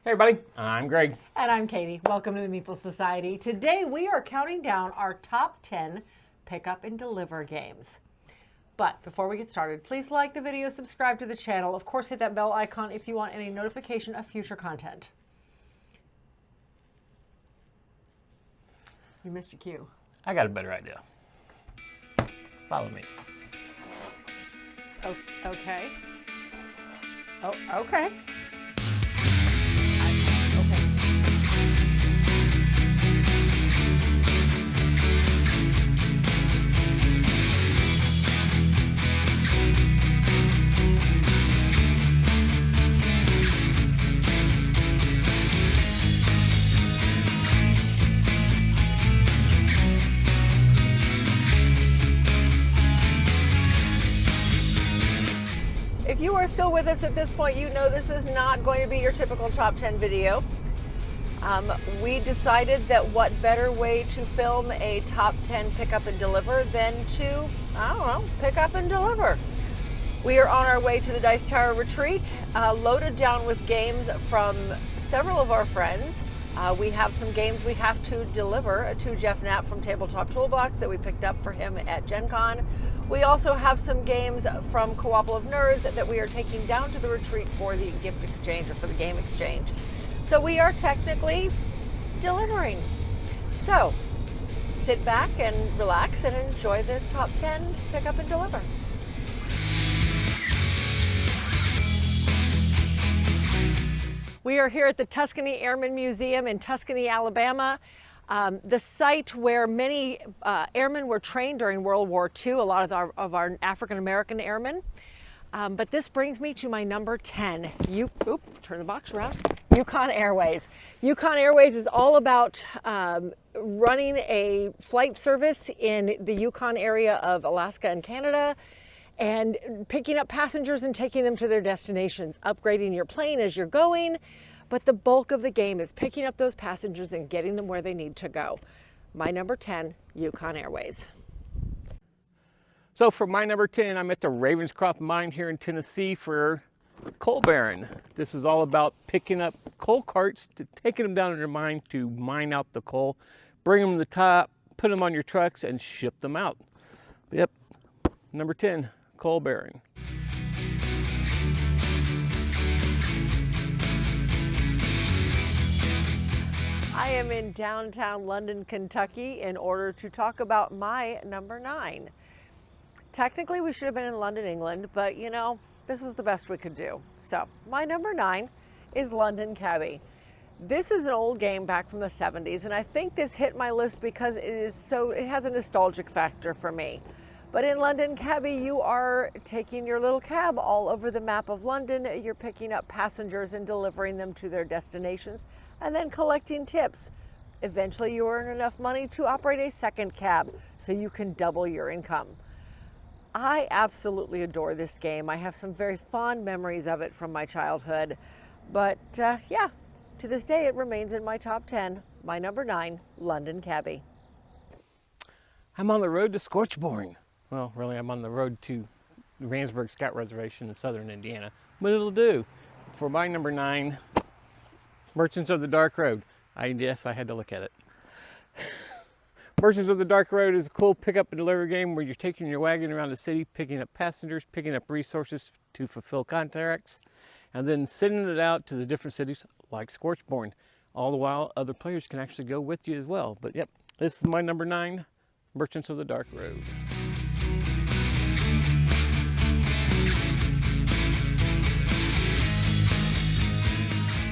Hey everybody, I'm Greg. And I'm Katie. Welcome to the Meeple Society. Today we are counting down our top 10 pick up and deliver games. But before we get started, please like the video, subscribe to the channel. Of course, hit that bell icon if you want any notification of future content. You missed your cue. I got a better idea. Follow me. Oh, okay. Oh, okay. If you are still with us at this point, you know this is not going to be your typical top 10 video. We decided that what better way to film a top 10 pick up and deliver than to, I don't know, pick up and deliver. We are on our way to the Dice Tower Retreat, loaded down with games from several of our friends. We have some games we have to deliver to Jeff Knapp from Tabletop Toolbox that we picked up for him at Gen Con. We also have some games from Co-op of Nerds that we are taking down to the retreat for the gift exchange or for the game exchange. So we are technically delivering. So sit back and relax and enjoy this top 10 pick up and deliver. We are here at the Tuscany Airmen Museum in Tuscany, Alabama. The site where many airmen were trained during World War II, a lot of our African-American airmen. But this brings me to my number 10. Turn the box around. Yukon Airways. Yukon Airways is all about running a flight service in the Yukon area of Alaska and Canada, and picking up passengers and taking them to their destinations, upgrading your plane as you're going. But the bulk of the game is picking up those passengers and getting them where they need to go. My number 10, Yukon Airways. So for my number 10, I'm at the Ravenscroft Mine here in Tennessee for Coal Baron. This is all about picking up coal carts, taking them down to their mine to mine out the coal, bring them to the top, put them on your trucks, and ship them out. Yep, number 10. Coal Baron. I am in downtown London, Kentucky in order to talk about my number 9. Technically we should have been in London, England, but you know, this was the best we could do. So my number 9 is London Cabbie. This is an old game back from the 70s, and I think this hit my list because it has a nostalgic factor for me. But in London Cabbie, you are taking your little cab all over the map of London. You're picking up passengers and delivering them to their destinations and then collecting tips. Eventually you earn enough money to operate a second cab so you can double your income. I absolutely adore this game. I have some very fond memories of it from my childhood. But yeah, to this day it remains in my top 10. My number 9, London Cabbie. I'm on the road to Scorchborn. Well, really, I'm on the road to the Randsburg Scout Reservation in southern Indiana, but it'll do. For my number 9, Merchants of the Dark Road. Yes, I had to look at it. Merchants of the Dark Road is a cool pick-up and deliver game where you're taking your wagon around the city, picking up passengers, picking up resources to fulfill contracts, and then sending it out to the different cities like Scorchborn. All the while, other players can actually go with you as well. But yep, this is my number 9, Merchants of the Dark Road.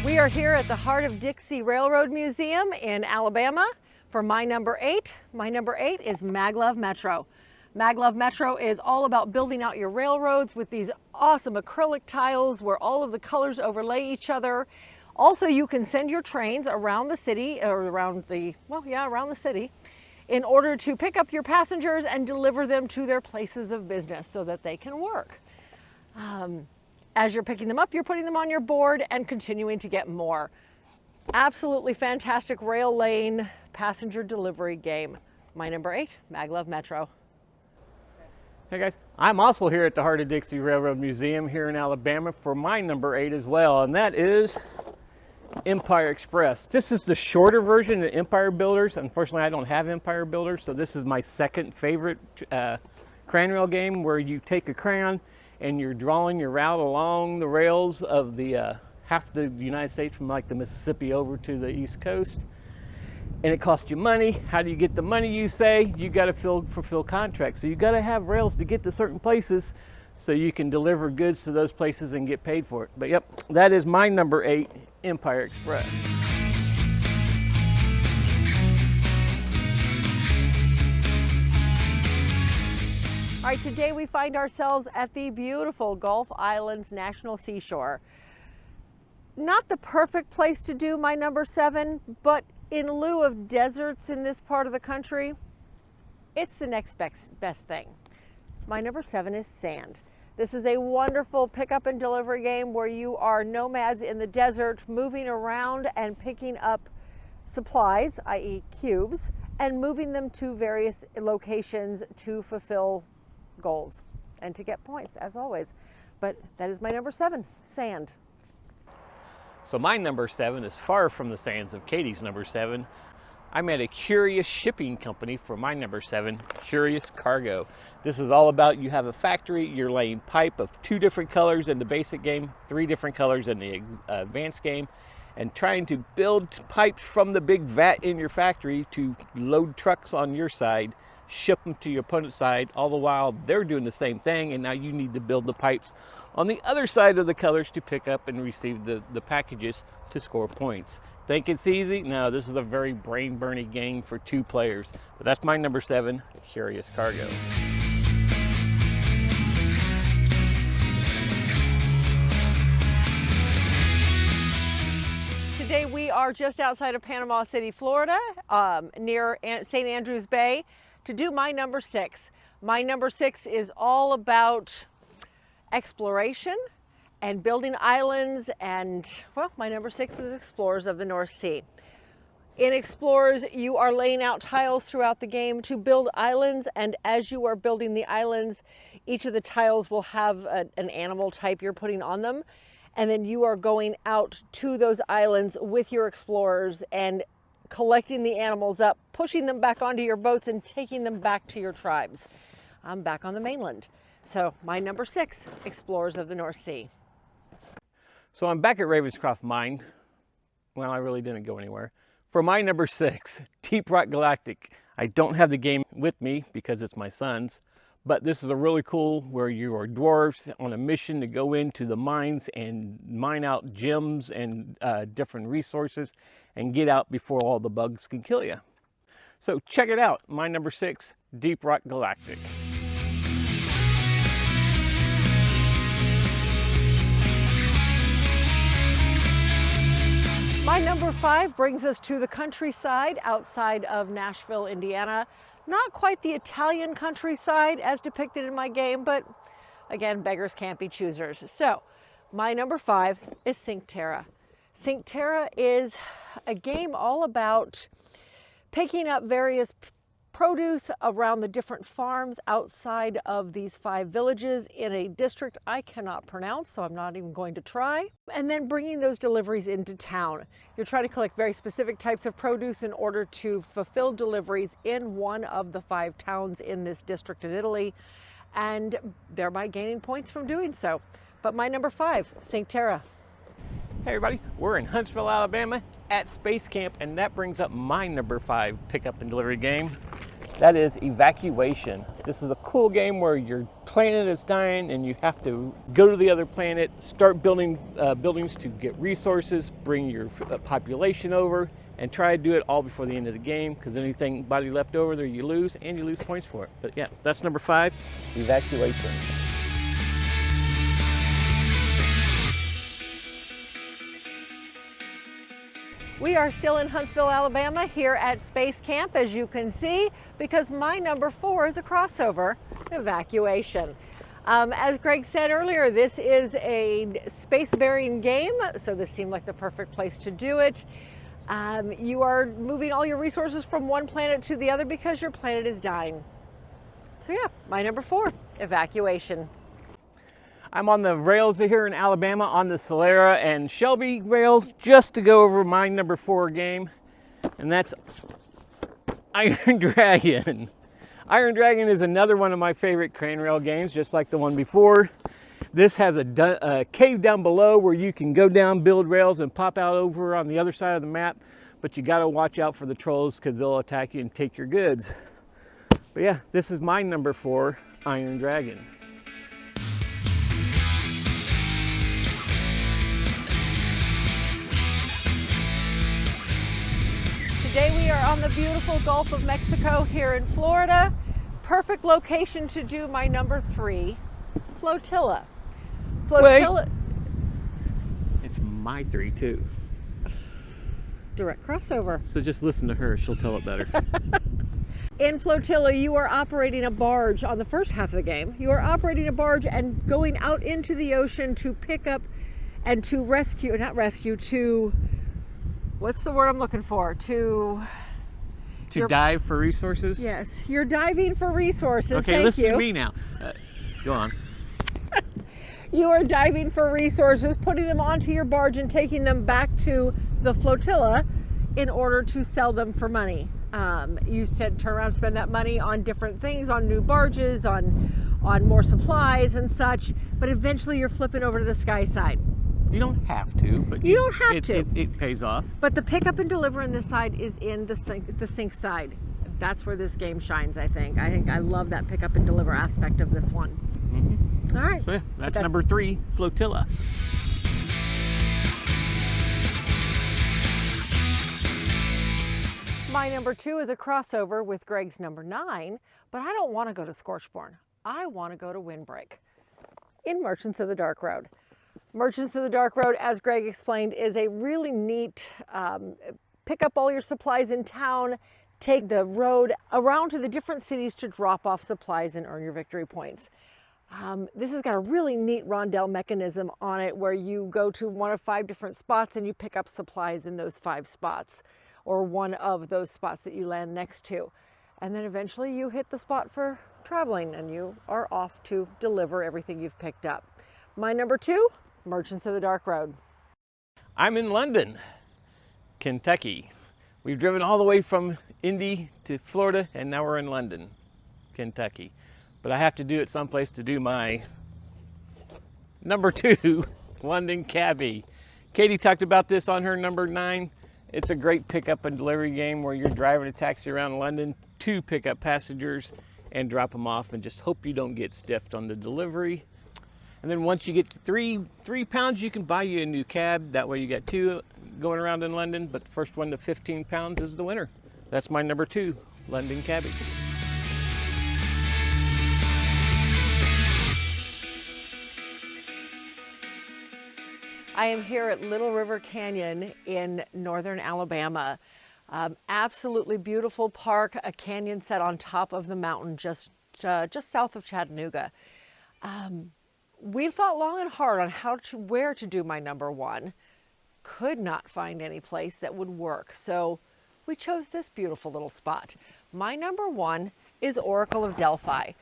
We are here at the Heart of Dixie Railroad Museum in Alabama for my number 8. My number 8 is Maglev Metro. Maglev Metro is all about building out your railroads with these awesome acrylic tiles where all of the colors overlay each other. Also, you can send your trains around the city, or around the city, in order to pick up your passengers and deliver them to their places of business so that they can work. As you're picking them up, you're putting them on your board and continuing to get more. Absolutely fantastic rail lane passenger delivery game. My number 8, Maglev Metro. Hey guys, I'm also here at the Heart of Dixie Railroad Museum here in Alabama for my number 8 as well, and that is Empire Express. This is the shorter version of Empire Builders. Unfortunately, I don't have Empire Builders, so this is my second favorite crayon rail game, where you take a crayon and you're drawing your route along the rails of the half the United States, from like the Mississippi over to the East Coast. And it costs you money. How do you get the money? You say you got to fulfill contracts. So you got to have rails to get to certain places, so you can deliver goods to those places and get paid for it. But yep, that is my number 8, Empire Express. All right, today we find ourselves at the beautiful Gulf Islands National Seashore. Not the perfect place to do my number 7, but in lieu of deserts in this part of the country, it's the next best thing. My number 7 is sand. This is a wonderful pickup and delivery game where you are nomads in the desert, moving around and picking up supplies, i.e. cubes, and moving them to various locations to fulfill goals and to get points, as always. But that is my number 7, sand. So my number 7 is far from the sands of Katy's number 7. I'm at a curious shipping company for my number 7, Curious Cargo. This is all about, you have a factory, you're laying pipe of 2 different colors in the basic game, 3 different colors in the advanced game, and trying to build pipes from the big vat in your factory to load trucks on your side, ship them to your opponent's side, all the while they're doing the same thing, and now you need to build the pipes on the other side of the colors to pick up and receive the packages to score points. Think it's easy? No, this is a very brain-burning game for 2 players. But that's my number 7, Curious Cargo. Today we are just outside of Panama City, Florida, near St. Andrews Bay, to do my number 6. My number 6 is all about exploration and building islands, and well, my number 6 is Explorers of the North Sea. In Explorers, you are laying out tiles throughout the game to build islands, and as you are building the islands, each of the tiles will have an animal type you're putting on them, and then you are going out to those islands with your explorers and collecting the animals up, pushing them back onto your boats, and taking them back to your tribes. I'm back on the mainland. So my number 6, Explorers of the North Sea. So I'm back at Ravenscroft Mine. Well, I really didn't go anywhere. For my number 6, Deep Rock Galactic. I don't have the game with me because it's my son's, but this is a really cool where you are dwarves on a mission to go into the mines and mine out gems and different resources and get out before all the bugs can kill you. So check it out. My number 6, Deep Rock Galactic. My number 5 brings us to the countryside outside of Nashville, Indiana. Not quite the Italian countryside as depicted in my game, but again, beggars can't be choosers. So my number 5 is Cinque Terre. Cinque Terre is a game all about picking up various produce around the different farms outside of these 5 villages in a district I cannot pronounce, so I'm not even going to try, and then bringing those deliveries into town. You're trying to collect very specific types of produce in order to fulfill deliveries in one of the 5 towns in this district in Italy, and thereby gaining points from doing so. But my number 5, Cinque Terre. Hey everybody, we're in Huntsville, Alabama at Space Camp, and that brings up my number 5 pickup and delivery game. That is Evacuation. This is a cool game where your planet is dying and you have to go to the other planet, start building buildings to get resources, bring your population over, and try to do it all before the end of the game, because anybody left over there you lose, and you lose points for it. But yeah, that's number 5, Evacuation. We are still in Huntsville, Alabama, here at Space Camp, as you can see, because my number 4 is a crossover, Evacuation. As Greg said earlier, this is a space-bearing game, so this seemed like the perfect place to do it. You are moving all your resources from one planet to the other because your planet is dying. So yeah, my number 4, Evacuation. I'm on the rails here in Alabama on the Solera and Shelby rails just to go over my number 4 game, and that's Iron Dragon. Iron Dragon is another one of my favorite crane rail games, just like the one before. This has a cave down below where you can go down, build rails, and pop out over on the other side of the map, but you gotta watch out for the trolls because they'll attack you and take your goods. But yeah, this is my number 4, Iron Dragon. Today we are on the beautiful Gulf of Mexico here in Florida. Perfect location to do my number 3, Flotilla. Flotilla. Wait. It's my 3 too. Direct crossover. So just listen to her, she'll tell it better. In Flotilla, you are operating a barge on the first half of the game. You are operating a barge and going out into the ocean to pick up and to rescue, not rescue, to, what's the word I'm looking for? To dive for resources? Yes, you're diving for resources. Okay, Thank listen you. to me now. Go on. You are diving for resources, putting them onto your barge and taking them back to the flotilla in order to sell them for money. You said turn around and spend that money on different things, on new barges, on more supplies and such, but eventually you're flipping over to the sky side. You don't have to, but You don't have to. It pays off. But the pick up and deliver on this side is in the sink side. That's where this game shines, I think. I love that pick up and deliver aspect of this one. Mm-hmm. All right. So yeah, that's number 3, Flotilla. My number 2 is a crossover with Greg's number 9, but I don't want to go to Scorchborn. I want to go to Windbreak in Merchants of the Dark Road. Merchants of the Dark Road, as Greg explained, is a really neat pick up all your supplies in town, take the road around to the different cities to drop off supplies and earn your victory points. This has got a really neat rondel mechanism on it where you go to one of 5 different spots and you pick up supplies in those 5 spots, or one of those spots that you land next to. And then eventually you hit the spot for traveling and you are off to deliver everything you've picked up. My number 2, Merchants of the Dark Road. I'm in London, Kentucky. We've driven all the way from Indy to Florida, and now we're in London, Kentucky. But I have to do it someplace to do my number 2, London Cabbie. Katy talked about this on her number 9. It's a great pickup and delivery game where you're driving a taxi around London to pick up passengers and drop them off, and just hope you don't get stiffed on the delivery. And then once you get to 3 pounds, you can buy you a new cab. That way you got 2 going around in London, but the first one to 15 pounds is the winner. That's my number 2, London Cabbie. I am here at Little River Canyon in northern Alabama. Absolutely beautiful park, a canyon set on top of the mountain just south of Chattanooga. We thought long and hard on where to do my number 1. Could not find any place that would work, so we chose this beautiful little spot. My number 1 is Oracle of Delphi.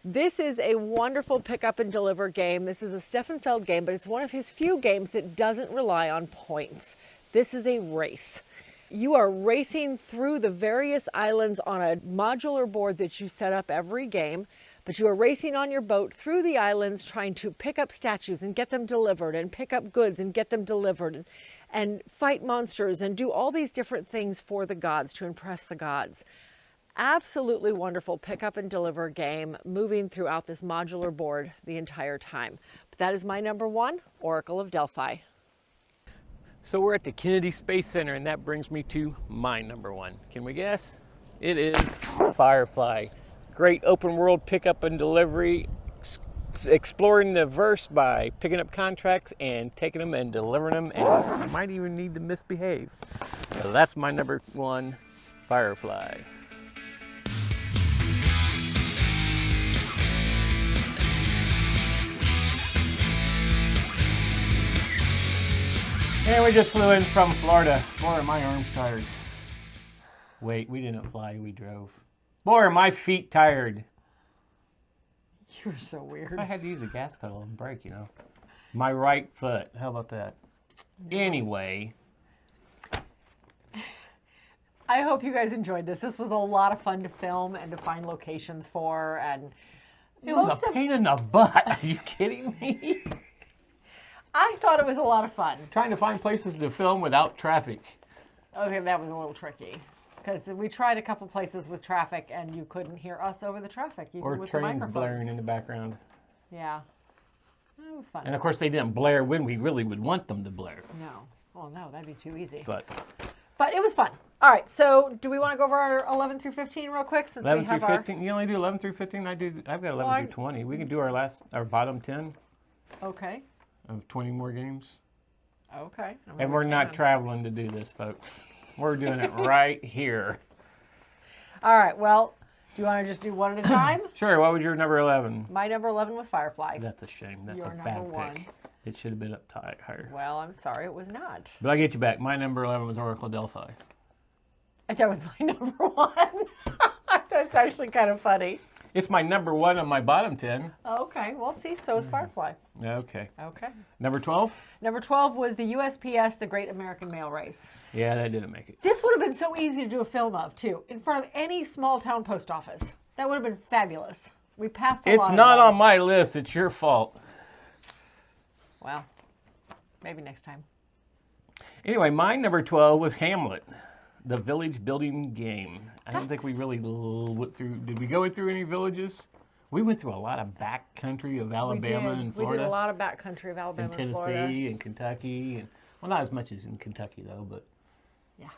This is a wonderful pick up and deliver game. This is a Stefan Feld game, but it's one of his few games that doesn't rely on points. This is a race. You are racing through the various islands on a modular board that you set up every game, but you are racing on your boat through the islands trying to pick up statues and get them delivered, and pick up goods and get them delivered, and fight monsters and do all these different things for the gods to impress the gods. Absolutely wonderful pick up and deliver game, moving throughout this modular board the entire time. But that is my number 1, Oracle of Delphi. So we're at the Kennedy Space Center, and that brings me to my number 1. Can we guess? It is Firefly. Great open world pickup and delivery, exploring the verse by picking up contracts and taking them and delivering them, and you might even need to misbehave. So that's my number 1, Firefly. And we just flew in from Florida. Boy, are my arms tired. Wait, we didn't fly, we drove. Boy, are my feet tired. You're so weird. If I had to use a gas pedal and brake, you know. My right foot. How about that? Anyway. I hope you guys enjoyed this. This was a lot of fun to film and to find locations for, and It was a pain in the butt. Are you kidding me? I thought it was a lot of fun. Trying to find places to film without traffic. Okay, that was a little tricky. Because we tried a couple places with traffic and you couldn't hear us over the traffic, even Or with the trains microphones. blaring in the background. Yeah. It was fun. And of course they didn't blare when we really would want them to blare. No. Well, no, that'd be too easy. But it was fun. All right, so do we want to go over our 11 through 15 real quick? Since 11 we have through 15? You only do 11 through 15? I've got 11 through 20. We can do our bottom 10 Okay. of 20 more games. Okay. And we're not traveling to do this, folks. We're doing it right here. All right, well, do you want to just do one at a time? Sure, what was your number 11? My number 11 was Firefly. That's a shame. That's Your a number bad one. pick. It should have been up higher. Well, I'm sorry, it was not. But I get you back. My number 11 was Oracle Delphi. That was my number one. That's actually kind of funny. It's my number 1 on my bottom 10. Okay, well, see, so is Firefly. Okay. Okay. Number 12? Number 12 was the USPS, the Great American Mail Race. Yeah, that didn't make it. This would have been so easy to do a film of, too, in front of any small town post office. That would have been fabulous. We passed a lot It's of not them. on my list. It's your fault. Well, maybe next time. Anyway, my number 12 was Hamlet, the village building game. I don't think we really went through. Did we go through any villages? We went through a lot of backcountry of Alabama and Florida. We did a lot of backcountry of Alabama and and Florida. Tennessee and Kentucky. And, well, not as much as in Kentucky, though, but. Yeah.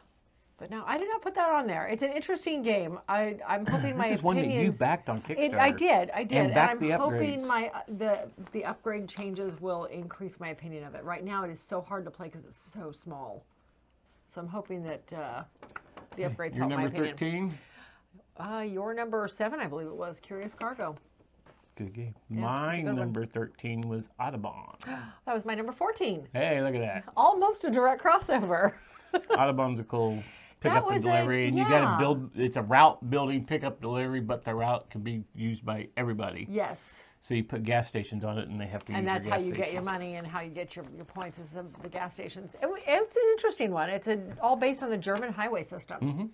But no, I did not put that on there. It's an interesting game. I'm hoping my This is one that you opinions... backed on Kickstarter. I did. And backed I'm the hoping upgrades. the upgrade changes will increase my opinion of it. Right now, it is so hard to play because it's so small. So I'm hoping that the upgrades Your help my number opinion. 13? Your number 7, I believe it was, Curious Cargo. Good game. Yeah, My it's a good one. number 13 was Audubon. That was my number 14. Hey, look at that. Almost a direct crossover. Audubon's a cool pickup was and a- delivery, and you got yeah. to build. It's a route building pickup delivery, but the route can be used by everybody. Yes. So you put gas stations on it, and they have to use And that's your how gas you get your stations. money and how you get your points is the gas stations. It's an interesting one. It's all based on the German highway system. Mm-hmm.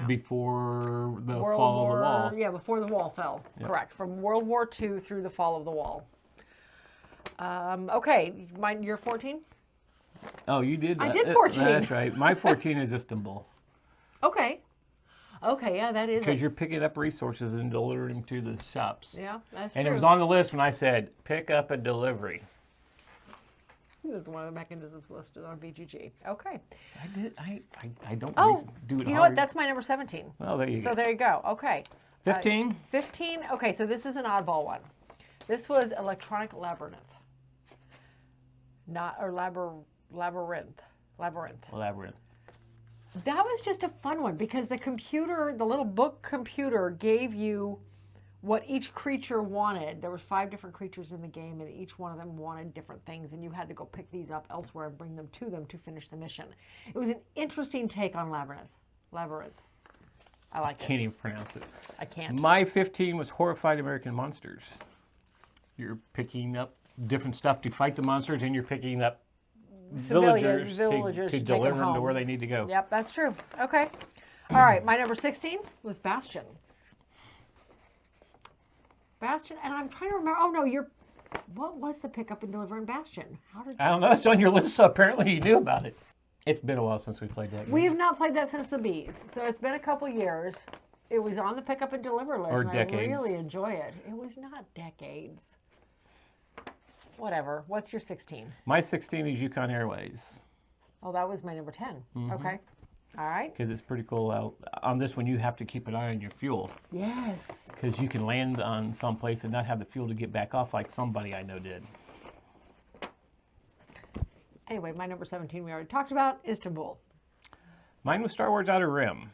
Before the World fall War, of the wall. Yeah, before the wall fell. Yep. Correct. From World War II through the fall of the wall. Okay, you're 14? Oh, you did. I did 14. That's right. My 14 is Istanbul. Okay. Okay, yeah, that is Because it. you're picking up resources and delivering to the shops. Yeah, that's And true. it was on the list when I said pick up and delivery. It's one of the mechanisms listed on BGG. Okay. I don't Oh, do it you know hard. what? That's my number 17. Well, there you So go. there you go. Okay. 15? 15. Okay, so this is an oddball one. This was Electronic Labyrinth. Labyrinth. Labyrinth. That was just a fun one because the computer, the little book computer, gave you what each creature wanted. There were 5 different creatures in the game, and each one of them wanted different things, and you had to go pick these up elsewhere and bring them to finish the mission. It was an interesting take on Labyrinth. I like it. Can't even pronounce it. I can't. My 15 was Horrified American Monsters. You're picking up different stuff to fight the monsters, and you're picking up villagers to to take them deliver them to home. where they need to go. Yep, that's true. Okay. All right, my number 16 was Bastion. Bastion, and I'm trying to remember. Oh, no, what was the pickup and deliver in Bastion? I don't know. It's on your list, so apparently you knew about it. It's been a while since we played that game. We have not played that since the Bees, so it's been a couple years. It was on the pick up and deliver list, Or and decades. I really enjoy it. It was not decades. Whatever. What's your 16? My 16 is Yukon Airways, Oh, that was my number 10. Mm-hmm. Okay. All right. because it's pretty cool. On this one, you have to keep an eye on your fuel, Yes. because you can land on some place and not have the fuel to get back off like somebody I know did. Anyway, my number 17 we already talked about, Istanbul. Mine was Star Wars Outer Rim.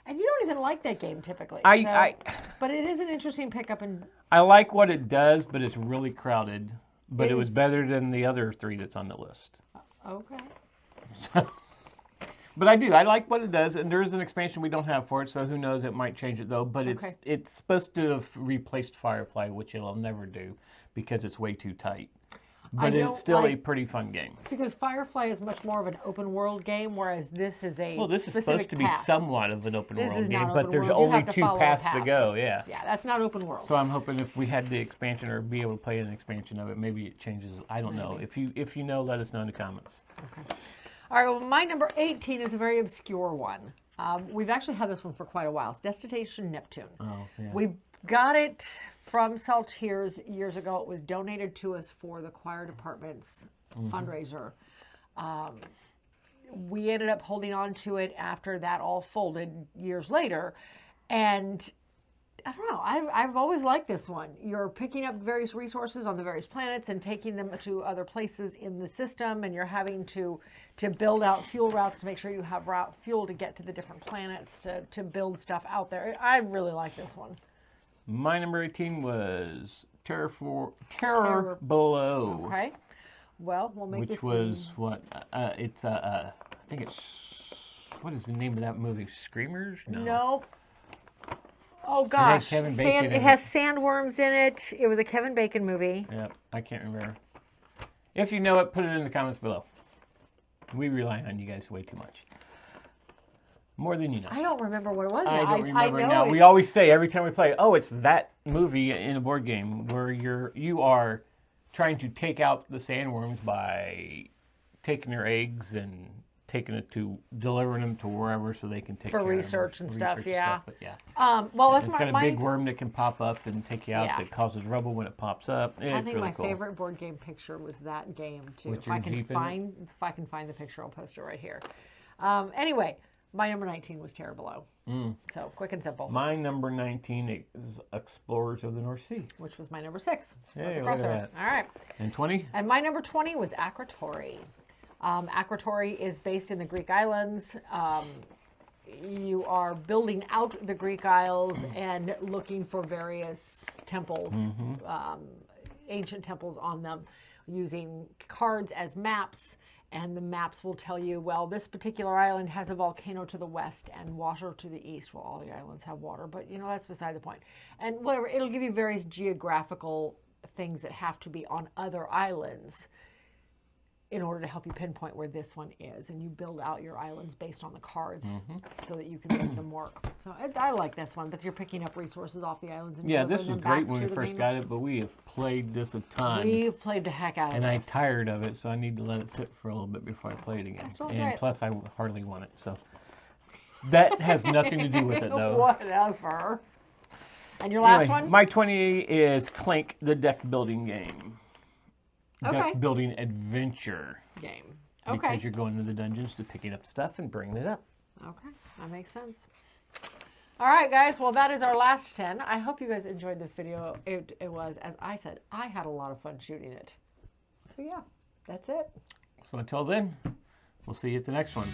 And you don't even like that game typically. But it is an interesting pickup and I like what it does, but it's really crowded. But it was Is- better than the other 3 that's on the list. okay. But I do. I like what it does, and there is an expansion we don't have for it, so who knows? It might change it though. But Okay. it's supposed to have replaced Firefly, which it'll never do because it's way too tight. But don't it's still a like- pretty fun game. Because Firefly is much more of an open world game, whereas this is a Well, this is specific supposed to be path. somewhat of an open This world is game, not but open there's world. You only have to two follow a paths to path. go. Yeah. Yeah, that's not open world. So I'm hoping if we had the expansion or be able to play an expansion of it, maybe it changes. I don't know. If you know, let us know in the comments. Okay. All right, well, my number 18 is a very obscure one. We've actually had this one for quite a while. It's Destination Neptune. Oh, yeah. We got it from Saltiers years ago. It was donated to us for the choir department's fundraiser. We ended up holding on to it after that all folded years later. And I don't know, I've always liked this one. You're picking up various resources on the various planets and taking them to other places in the system, and you're having to build out fuel routes to make sure you have fuel to get to the different planets to build stuff out there. I really like this one. My number 18 was Terror Below. Okay. Well, we'll make Which this was what? It's I think it's, what is the name of that movie? Screamers? No. Oh gosh, Kevin Bacon in it it. has sandworms in it. It was a Kevin Bacon movie. Yep, I can't remember. If you know it, put it in the comments below. We rely on you guys way too much. More than you know. I don't remember what it was. I now. don't remember know now. it's- We always say every time we play, oh, it's that movie in a board game where you are trying to take out the sandworms by taking their eggs and delivering them to wherever so they can take For care of them. research and stuff, yeah. But yeah. Well, that's It's got a my big worm that can pop up and take you out Yeah. that causes rubble when it pops up. It's I think really my cool. favorite board game picture was that game too. With If your I can Jeep in it? if I can find the picture, I'll post it right here. Anyway, my number 19 was Terror Below. So quick and simple. My number 19 is Explorers of the North Sea. Which was my number 6. Hey, That's a look at crossover. that. All right. And 20? And my number 20 was Akratory. Akratory is based in the Greek islands. You are building out the Greek Isles and looking for various temples, ancient temples on them, using cards as maps. And the maps will tell you, well, this particular island has a volcano to the west and water to the east. Well, all the islands have water, but you know, that's beside the point. And whatever, it'll give you various geographical things that have to be on other islands in order to help you pinpoint where this one is. And you build out your islands based on the cards so that you can make them work. So I like this one, but you're picking up resources off the islands. And Yeah, this delivering was them great back when we to the first main- got it, but we have played this a ton. We've played the heck out of And I'm this. tired of it, so I need to let it sit for a little bit before I play it again. That's all And right. plus, I hardly want it, so that has nothing to do with it, though. Whatever. And your last Anyway, one? my 20 is Clank, the deck building game. Okay. Deck building adventure. Game. Because Okay. you're going to the dungeons to picking up stuff and bringing it up. Okay, that makes sense. All right, guys. Well, that is our last 10. I hope you guys enjoyed this video. It was, as I said, I had a lot of fun shooting it. So yeah, that's it. So until then, we'll see you at the next one.